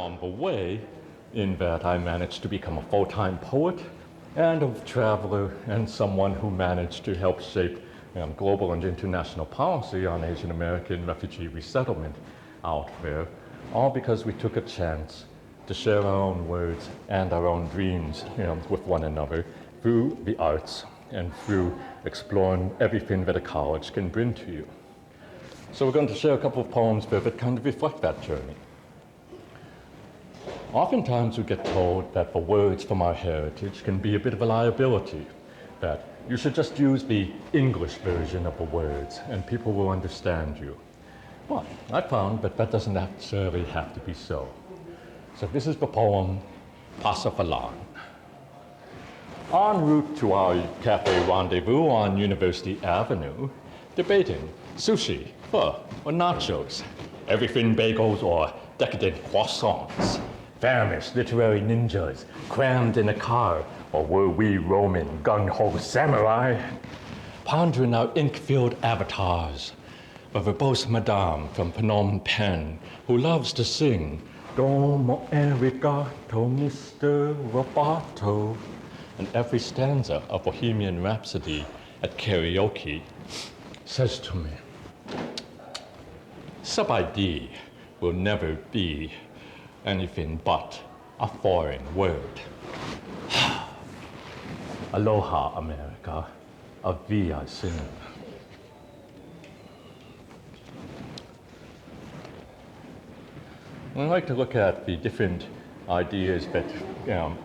along the way, in that I managed to become a full-time poet and a traveler and someone who managed to help shape global and international policy on Asian American refugee resettlement out there, all because we took a chance to share our own words and our own dreams with one another through the arts and through exploring everything that a college can bring to you. So we're going to share a couple of poems there that kind of reflect that journey. Oftentimes we get told that the words from our heritage can be a bit of a liability, that you should just use the English version of the words and people will understand you. But I found that that doesn't necessarily have to be so. So this is the poem, Pasafalan. En route to our cafe rendezvous on University Avenue, debating sushi, pho, or nachos, everything bagels or decadent croissants, famished literary ninjas crammed in a car, or were we Roman gung-ho samurai, pondering our ink-filled avatars, a verbose madame from Phnom Penh who loves to sing Domo arigato, Mr. Roboto, and every stanza of Bohemian Rhapsody at karaoke says to me, sub-ID will never be anything but a foreign word. Aloha, America, a via sin. I like to look at the different ideas that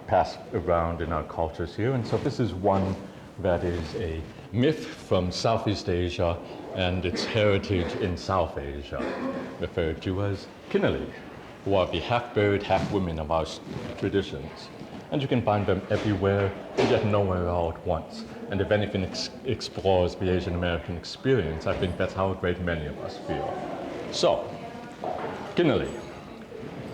pass around in our cultures here, and so this is one that is a myth from Southeast Asia and its heritage in South Asia, referred to as Kinali, who are the half-bird, half-women of our traditions. And you can find them everywhere, and yet nowhere all at once. And if anything explores the Asian American experience, I think that's how a great many of us feel. So, Kinali.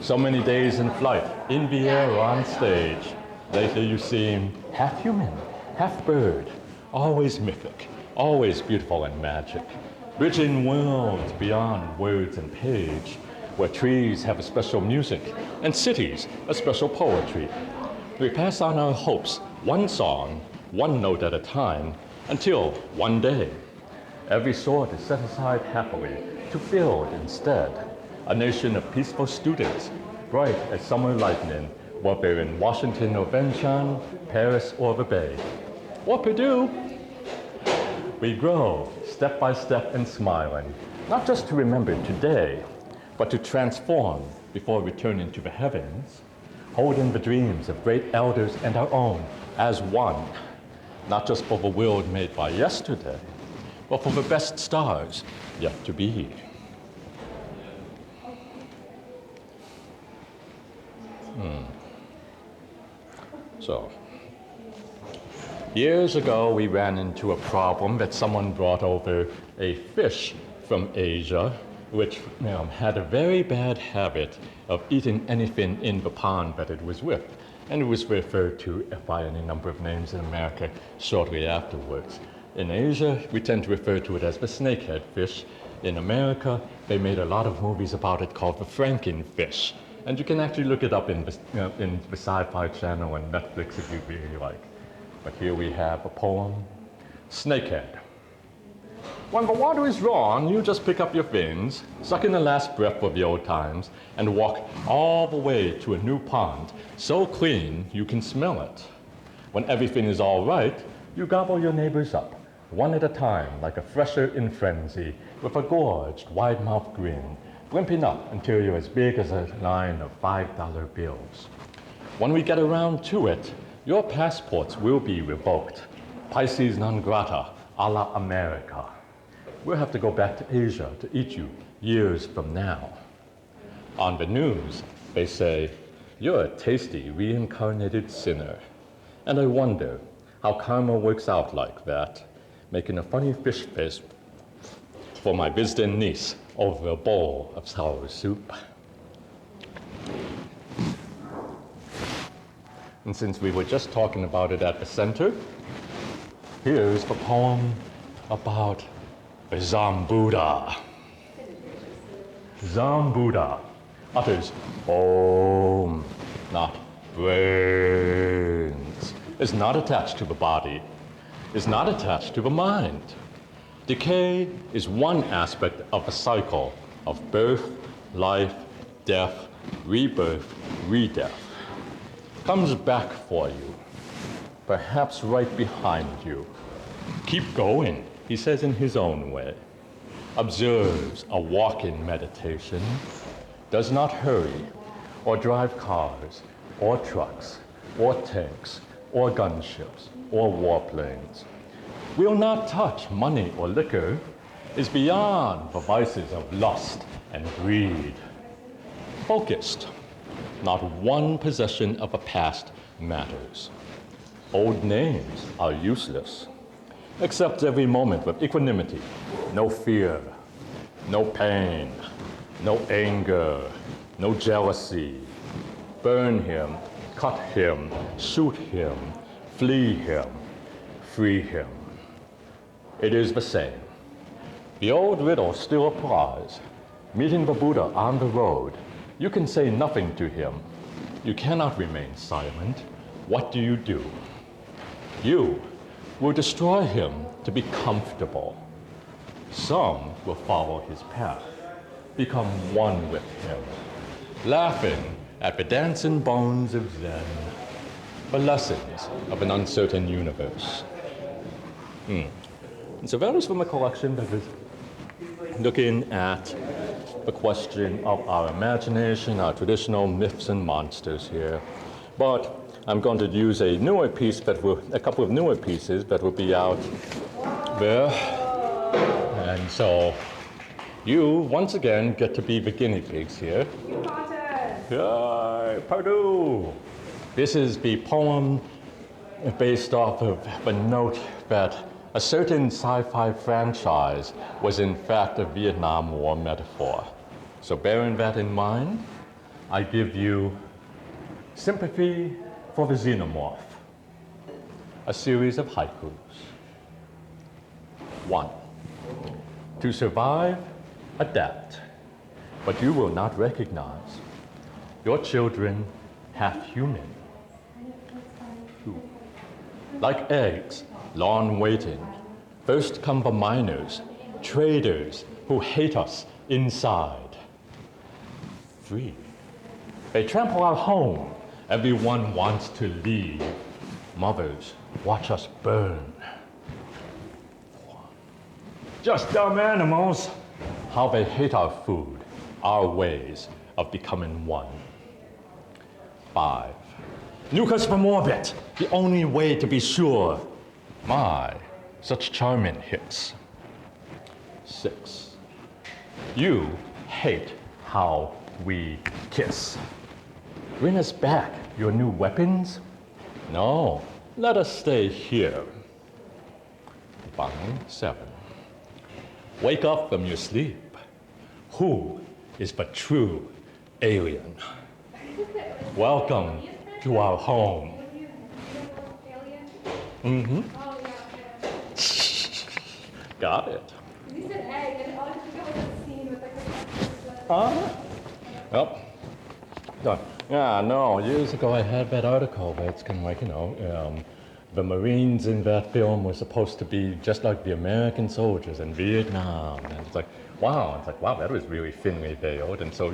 So many days in flight, in the air or on stage. Lately you seem half human, half bird, always mythic, always beautiful and magic, bridging worlds beyond words and page, where trees have a special music and cities a special poetry. We pass on our hopes, one song, one note at a time, until one day, every sword is set aside happily to build instead a nation of peaceful students, bright as summer lightning, whether in Washington or Vientiane, Paris or the Bay, or Purdue. We grow step by step and smiling, not just to remember today, but to transform before returning to the heavens, holding the dreams of great elders and our own as one, not just for the world made by yesterday, but for the best stars yet to be. So, years ago we ran into a problem that someone brought over a fish from Asia which had a very bad habit of eating anything in the pond that it was with. And it was referred to by any number of names in America shortly afterwards. In Asia, we tend to refer to it as the snakehead fish. In America, they made a lot of movies about it called the Frankenfish. And you can actually look it up in the Sci-Fi Channel and Netflix if you really like. But here we have a poem, Snakehead. When the water is wrong, you just pick up your fins, suck in the last breath of the old times, and walk all the way to a new pond, so clean you can smell it. When everything is all right, you gobble your neighbors up, one at a time, like a fresher in frenzy, with a gorged, wide-mouthed grin, limping up until you're as big as a line of $5 bills. When we get around to it, your passports will be revoked. Pisces non grata, LaoAmerica. We'll have to go back to Asia to eat you years from now. On the news, they say, you're a tasty reincarnated sinner. And I wonder how karma works out like that, making a funny fish face for my visiting niece over a bowl of sour soup. And since we were just talking about it at the center, here's the poem about the Zambuddha. Zambuddha, utters Om, not brains, is not attached to the body, is not attached to the mind. Decay is one aspect of a cycle of birth, life, death, rebirth, redeath. Comes back for you, perhaps right behind you. Keep going, he says in his own way. Observes a walk-in meditation, does not hurry or drive cars or trucks or tanks or gunships or warplanes. Will not touch money or liquor, is beyond the vices of lust and greed. Focused, not one possession of a past matters. Old names are useless. Accepts every moment with equanimity, no fear, no pain, no anger, no jealousy. Burn him, cut him, shoot him, flee him, free him. It is the same. The old riddle still applies. Meeting the Buddha on the road, you can say nothing to him. You cannot remain silent. What do? You will destroy him to be comfortable. Some will follow his path, become one with him, laughing at the dancing bones of Zen, the lessons of an uncertain universe. And so that is from a collection that is looking at the question of our imagination, our traditional myths and monsters here. But I'm going to use a couple of newer pieces that will be out there. And so you, once again, get to be the guinea pigs here. Yay, Purdue! This is the poem based off of the note that a certain sci-fi franchise was in fact a Vietnam War metaphor. So bearing that in mind, I give you Sympathy for the Xenomorph, a series of haikus. 1. To survive, adapt, but you will not recognize your children half human. 2. Like eggs, long waiting, first come the miners, traders who hate us inside. 3. They trample our home. Everyone wants to leave. Mothers watch us burn. 4. Just dumb animals. How they hate our food, our ways of becoming one. 5. Nuke us from orbit, the only way to be sure. My, such charming hits. 6. You hate how we kiss. Bring us back your new weapons? No, let us stay here. 7. Wake up from your sleep. Who is the true alien? Welcome to our home. Got it. You said egg, and all I could go with a scene with like a Well, done. Yeah, no, years ago I had that article that's kind of like, the Marines in that film were supposed to be just like the American soldiers in Vietnam. And it's like, wow, that was really thinly veiled. And so,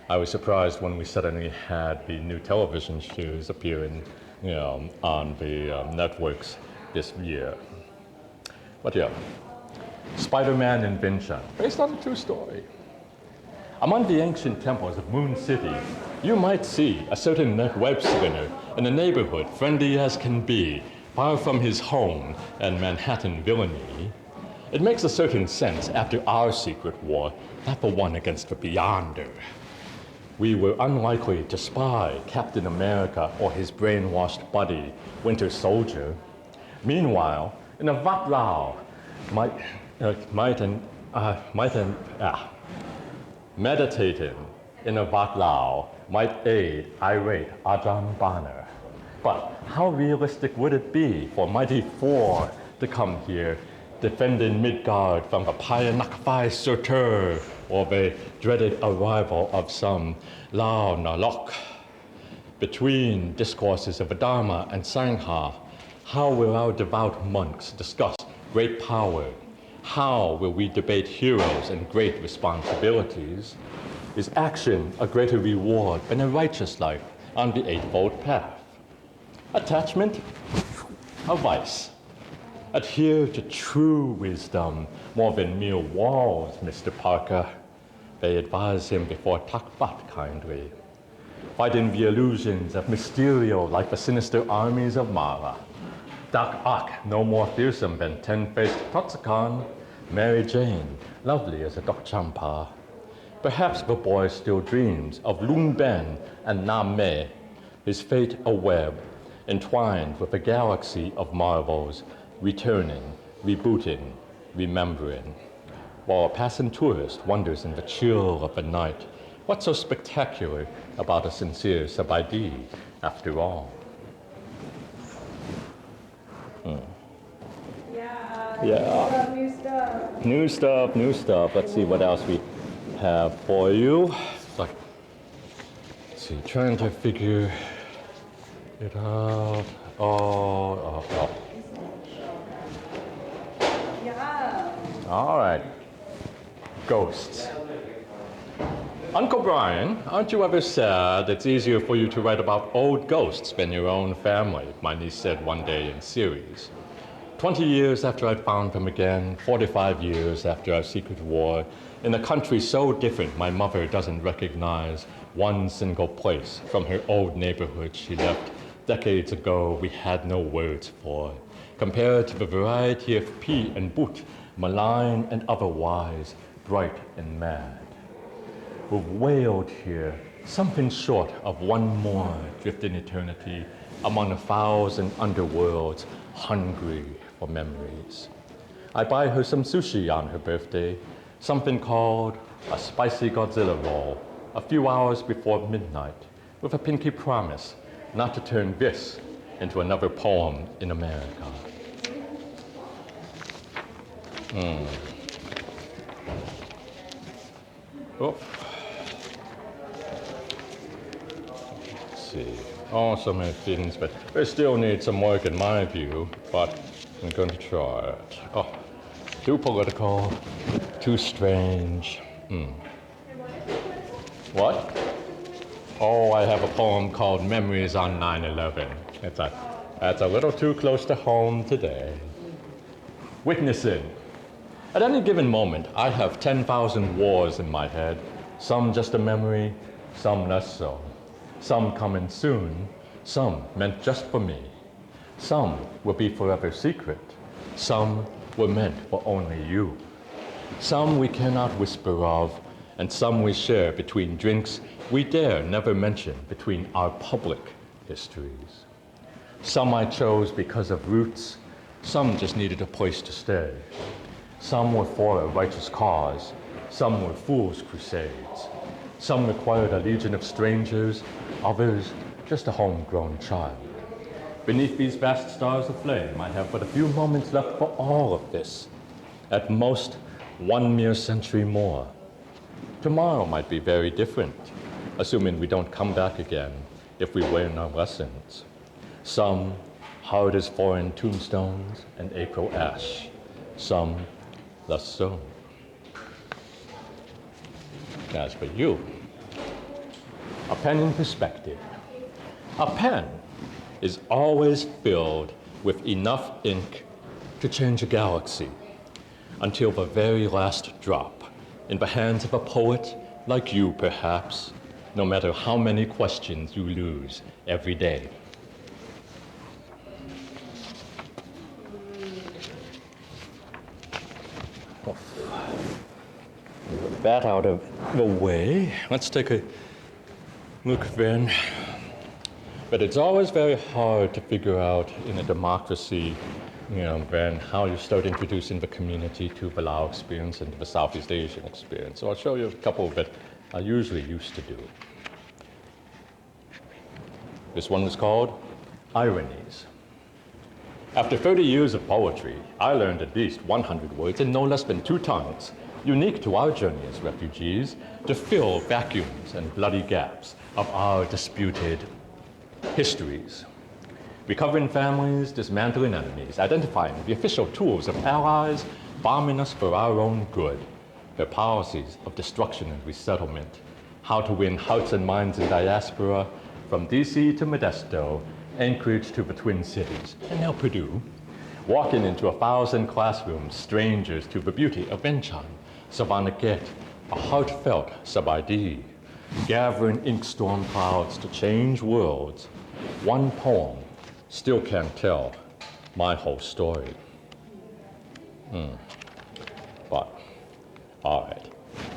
I was surprised when we suddenly had the new television shows appearing, on the networks this year. But yeah, Spider-Man invention, based on a true story. Among the ancient temples of Moon City, you might see a certain web slinger in a neighborhood friendly as can be, far from his home and Manhattan villainy. It makes a certain sense after our secret war, not the one against the Beyonder. We were unlikely to spy Captain America or his brainwashed buddy, Winter Soldier. Meanwhile, in a Vat Lao, meditating in a Vat Lao might aid irate Ajahn Banner. But how realistic would it be for Mighty to come here, defending Midgard from the Payanakvai Surtur or the dreaded arrival of some Lao Nalok. Between discourses of the Dharma and Sangha, how will our devout monks discuss great power? How will we debate heroes and great responsibilities? Is action a greater reward than a righteous life on the Eightfold Path? Attachment? A vice. Adhere to true wisdom more than mere walls, Mr. Parker. They advise him before Takbat kindly. Fighting the illusions of Mysterio like the sinister armies of Mara. Doc Ock, no more fearsome than ten-faced Totsukan. Mary Jane, lovely as a Dok Champa. Perhaps the boy still dreams of Lung Ben and Nam Me, his fate a web, entwined with a galaxy of marvels, returning, rebooting, remembering. While a passing tourist wonders in the chill of the night, what's so spectacular about a sincere Sabaidi after all? Yeah. New stuff. Let's see what else we have for you. Let's see, trying to figure it out. Oh. Yeah. All right. Ghosts. Uncle Bryan, aren't you ever sad it's easier for you to write about old ghosts than your own family? My niece said one day in series. 20 years after I found them again, 45 years after our secret war, in a country so different my mother doesn't recognize one single place from her old neighborhood she left decades ago we had no words for, compared to the variety of pea and boot, malign and otherwise, bright and mad. We've wailed here, something short of one more drifting eternity among 1,000 underworlds hungry for memories. I buy her some sushi on her birthday, something called a spicy Godzilla roll, a few hours before midnight, with a pinky promise not to turn this into another poem in America. Oh. Let's see. Oh, so many things, but they still need some work in my view, but I'm going to try it. Oh, too political, too strange. What? Oh, I have a poem called Memories on 9/11. That's a little too close to home today. Witnessing. At any given moment, I have 10,000 wars in my head, some just a memory, some less so. Some coming soon, some meant just for me. Some will be forever secret. Some were meant for only you. Some we cannot whisper of, and some we share between drinks we dare never mention between our public histories. Some I chose because of roots, some just needed a place to stay. Some were for a righteous cause, some were fool's crusades. Some required a legion of strangers, others just a homegrown child. Beneath these vast stars of flame, I have but a few moments left for all of this. At most, one mere century more. Tomorrow might be very different, assuming we don't come back again if we learn our lessons. Some hard as foreign tombstones and April ash. Some less so. As for you, a pen in perspective. A pen is always filled with enough ink to change a galaxy until the very last drop in the hands of a poet like you, perhaps, no matter how many questions you lose every day. With that out of the way, let's take a look then. But it's always very hard to figure out in a democracy, then how you start introducing the community to the Lao experience and to the Southeast Asian experience. So I'll show you a couple that I usually used to do. This one was called Ironies. After 30 years of poetry, I learned at least 100 words in no less than 2 tongues. unique to our journey as refugees, to fill vacuums and bloody gaps of our disputed histories. Recovering families, dismantling enemies, identifying the official tools of allies bombing us for our own good, their policies of destruction and resettlement, how to win hearts and minds in diaspora, from DC to Modesto, Anchorage to the Twin Cities, and now Purdue, walking into 1,000 classrooms, strangers to the beauty of Vientiane, Savanaket, a heartfelt Sabadi, gathering ink storm clouds to change worlds. One poem still can't tell my whole story. But, all right,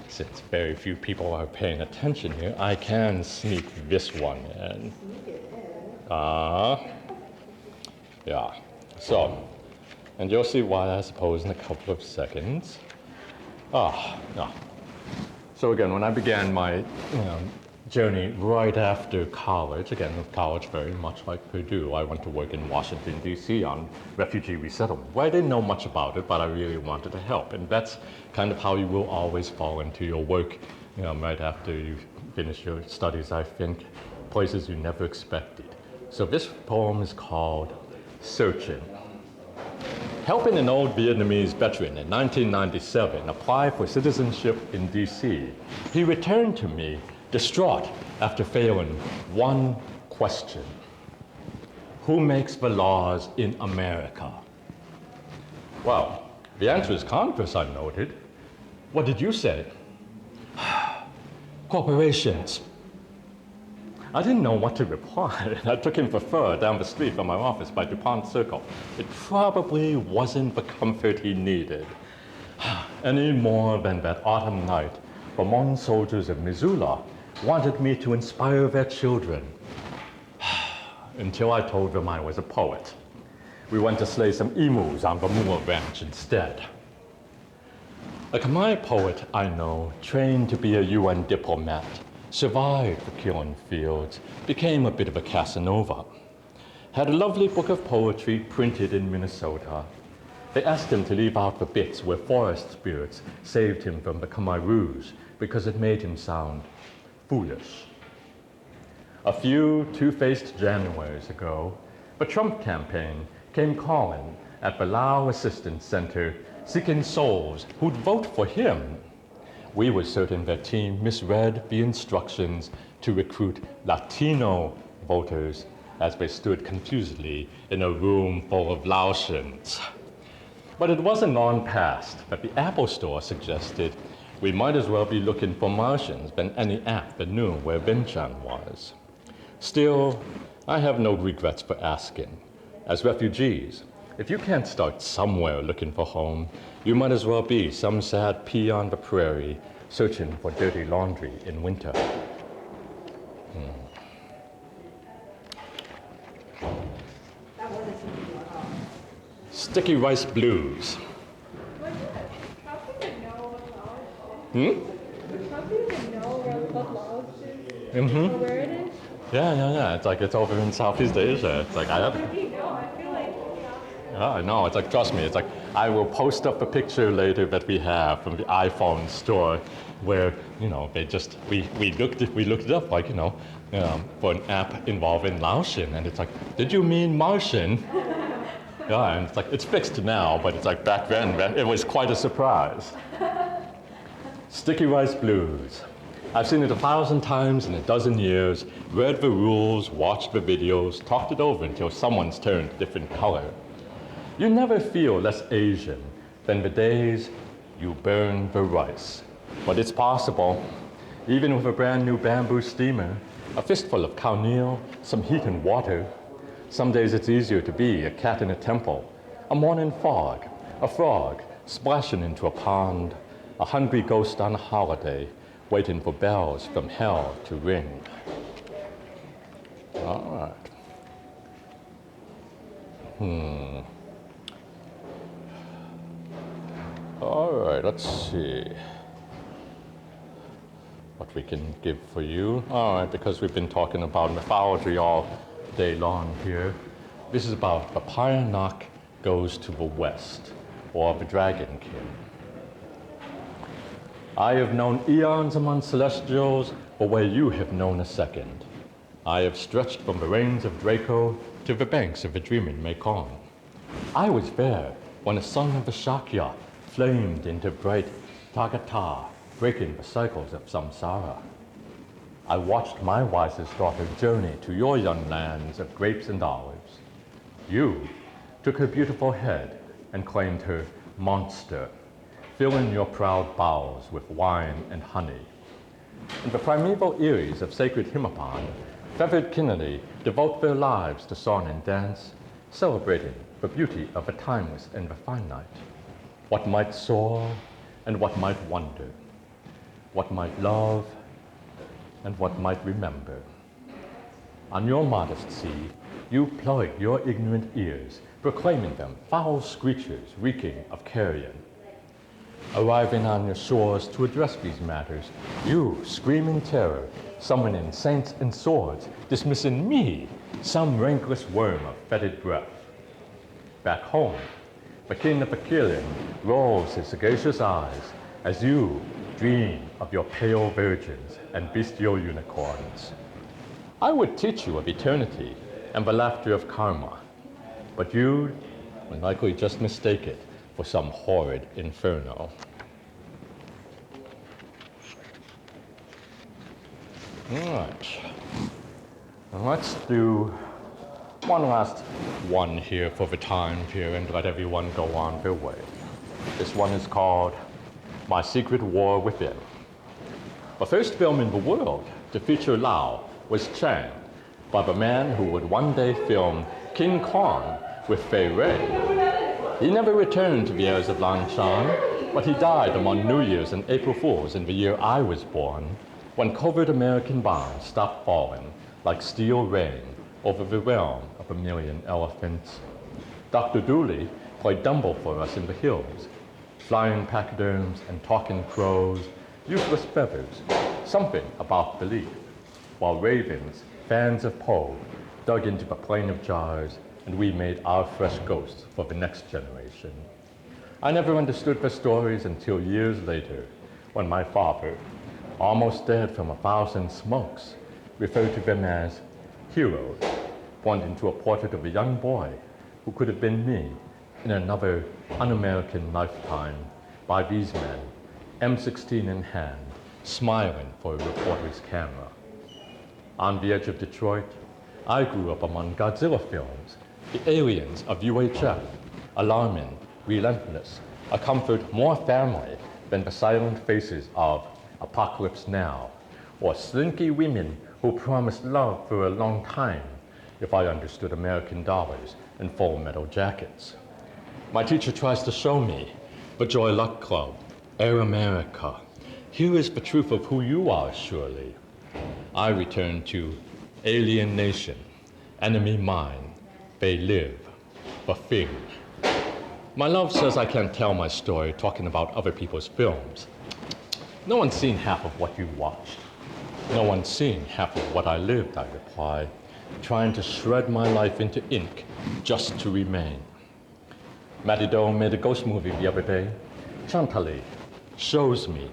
since very few people are paying attention here, I can sneak this one in. Yeah, so, and you'll see why, I suppose, in a couple of seconds. So again, when I began my journey right after college, again, with college very much like Purdue, I went to work in Washington, D.C. on refugee resettlement. Well, I didn't know much about it, but I really wanted to help. And that's kind of how you will always fall into your work, right after you finish your studies, I think, places you never expected. So this poem is called Searching. Helping an old Vietnamese veteran in 1997 apply for citizenship in D.C., he returned to me distraught after failing one question. Who makes the laws in America? Well, the answer is Congress, I noted. What did you say? Corporations. I didn't know what to reply. I took him for fur down the street from my office by DuPont Circle. It probably wasn't the comfort he needed. Any more than that autumn night, the Hmong soldiers of Missoula wanted me to inspire their children. Until I told them I was a poet. We went to slay some emus on the Moore Ranch instead. A Khmer poet I know, trained to be a UN diplomat, survived the killing fields, became a bit of a Casanova. Had a lovely book of poetry printed in Minnesota. They asked him to leave out the bits where forest spirits saved him from the Khmer Rouge because it made him sound foolish. A few two-faced Januaries ago, the Trump campaign came calling at the Lao Assistance Center, seeking souls who'd vote for him. We were certain their team misread the instructions to recruit Latino voters as they stood confusedly in a room full of Laotians. But it wasn't long past that the Apple Store suggested we might as well be looking for Martians than any app that knew where Vientiane was. Still, I have no regrets for asking. As refugees, if you can't start somewhere looking for home, you might as well be some sad pea on the prairie searching for dirty laundry in winter. That wasn't something at all. Sticky Rice Blues. How can you know what Laos is? How can you know what Laos is? Or where it is? Yeah. It's like it's over in Southeast Asia. It's like How do you know? I feel like Yeah, I know. It's like, trust me, it's like, I will post up a picture later that we have from the iPhone store where, they just, we looked it up, like, for an app involving Laotian, and it's like, did you mean Martian? Yeah, and it's like, it's fixed now, but it's like back then, it was quite a surprise. Sticky Rice Blues. I've seen it 1,000 times in a dozen years, read the rules, watched the videos, talked it over until someone's turned a different color. You never feel less Asian than the days you burn the rice. But it's possible, even with a brand new bamboo steamer, a fistful of cow-meal, some heat and water. Some days it's easier to be a cat in a temple, a morning fog, a frog splashing into a pond, a hungry ghost on a holiday, waiting for bells from hell to ring. All right. All right, let's see what we can give for you. All right, because we've been talking about mythology all day long here. This is about the Payanak goes to the west, or the Dragon King. I have known eons among celestials, but where you have known a second. I have stretched from the reigns of Draco to the banks of the dreaming Mekong. I was there when the sun of the Shakya flamed into bright Tagata, breaking the cycles of samsara. I watched my wisest daughter journey to your young lands of grapes and olives. You took her beautiful head and claimed her monster, filling your proud bowels with wine and honey. In the primeval eries of sacred Himapon, feathered Kennedy devote their lives to song and dance, celebrating the beauty of the timeless and the finite. What might soar and what might wonder, what might love and what might remember. On your modest sea, you plug your ignorant ears, proclaiming them foul screechers reeking of carrion. Arriving on your shores to address these matters, you scream in terror, summoning saints and swords, dismissing me, some rankless worm of fetid breath. Back home, the king of Aquilian rolls his sagacious eyes as you dream of your pale virgins and bestial unicorns. I would teach you of eternity and the laughter of karma, but you would likely just mistake it for some horrid inferno. All right, let's do one last one here for the time here and let everyone go on their way. This one is called My Secret War Within. The first film in the world to feature Lao was Chang, by the man who would one day film King Kong with Fei Ray. He never returned to the heirs of Langshan, but he died among New Year's and April Fools in the year I was born, when covert American bombs stopped falling like steel rain over the realm of a million elephants. Dr. Dooley played Dumbo for us in the hills, flying pachyderms and talking crows, useless feathers, something about belief, while ravens, fans of Poe, dug into the plain of jars, and we made our fresh ghosts for the next generation. I never understood the stories until years later, when my father, almost dead from 1,000 smokes, referred to them as heroes, pointing to a portrait of a young boy who could have been me in another un-American lifetime by these men, M16 in hand, smiling for a reporter's camera. On the edge of Detroit, I grew up among Godzilla films, the aliens of UHF, alarming, relentless, a comfort more family than the silent faces of Apocalypse Now, or slinky women who promised love for a long time, if I understood American dollars and full metal jackets. My teacher tries to show me the Joy Luck Club, LaoAmerica. Here is the truth of who you are, surely. I return to Alien Nation, Enemy Mine, They Live, The Thing. My love says I can't tell my story talking about other people's films. No one's seen half of what you watched. No one's seen half of what I lived, I reply, trying to shred my life into ink just to remain. Matido made a ghost movie the other day. Chantali shows me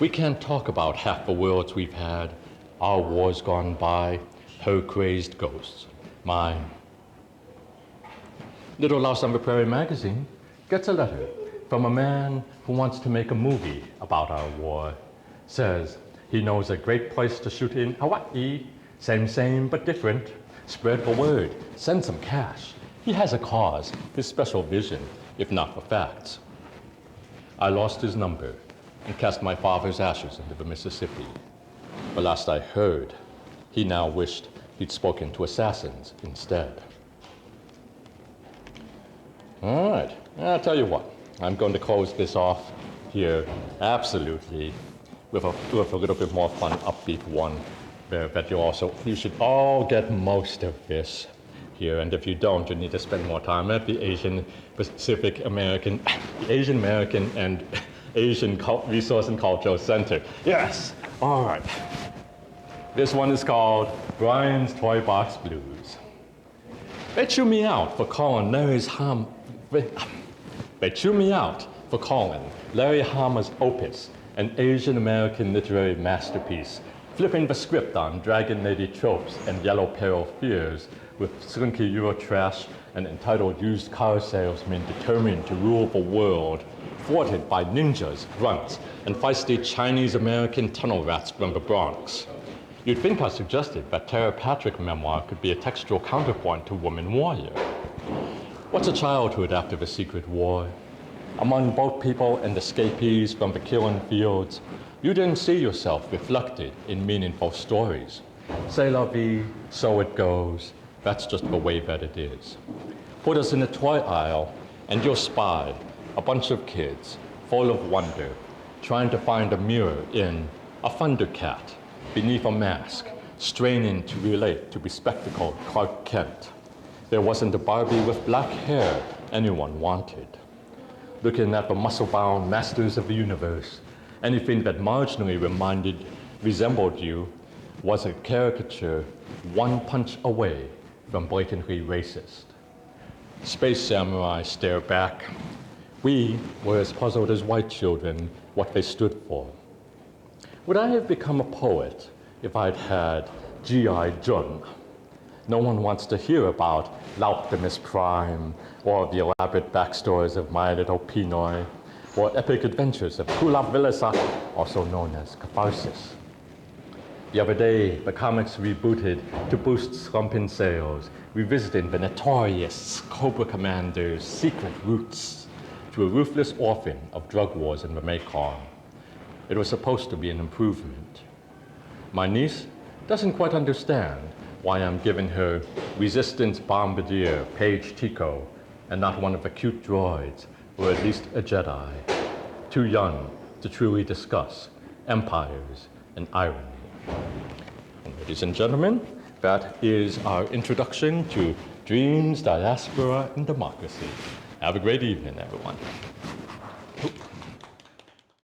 we can't talk about half the worlds we've had, our wars gone by, her crazed ghosts, mine. Little Laos on the Prairie magazine gets a letter from a man who wants to make a movie about our war. Says he knows a great place to shoot in Hawaii. Same but different. Spread the word, send some cash. He has a cause, his special vision, if not the facts. I lost his number and cast my father's ashes into the Mississippi. But last I heard, he now wished he'd spoken to assassins instead. All right, I'll tell you what. I'm going to close this off here, absolutely, with a little bit more fun, upbeat one there that you should all get most of this here, and if you don't, you need to spend more time at the Asian Pacific American, the Asian American and Asian Resource and Cultural Center. Yes, all right. This one is called Brian's Toy Box Blues. They chew me out for calling Larry Hama's opus an Asian American literary masterpiece, flipping the script on Dragon Lady tropes and Yellow Peril fears with slinky Eurotrash and entitled used car salesmen determined to rule the world, thwarted by ninjas, grunts, and feisty Chinese-American tunnel rats from the Bronx. You'd think I suggested that Tara Patrick memoir could be a textual counterpoint to Woman Warrior. What's a childhood after the secret war? Among boat people and escapees from the killing fields, you didn't see yourself reflected in meaningful stories. C'est la vie, so it goes. That's just the way that it is. Put us in a toy aisle, and you'll spy a bunch of kids full of wonder, trying to find a mirror in a Thundercat beneath a mask, straining to relate to bespectacled Clark Kent. There wasn't a Barbie with black hair anyone wanted. Looking at the muscle-bound masters of the universe, anything that marginally resembled you was a caricature one punch away from blatantly racist. Space samurai stare back. We were as puzzled as white children what they stood for. Would I have become a poet if I'd had G.I. Jun? No one wants to hear about Optimus Prime, or the elaborate backstories of My Little Pinoy, or epic adventures of Kula Vilasa, also known as Catharsis. The other day, the comics rebooted to boost slumping sales, revisiting the notorious Cobra Commander's secret roots to a ruthless orphan of drug wars in the Mekong. It was supposed to be an improvement. My niece doesn't quite understand why I'm giving her Resistance Bombardier Paige Tico and not one of the cute droids, or at least a Jedi, too young to truly discuss empires and irony. And ladies and gentlemen, that is our introduction to Dreams, Diaspora, and Democracy. Have a great evening, everyone.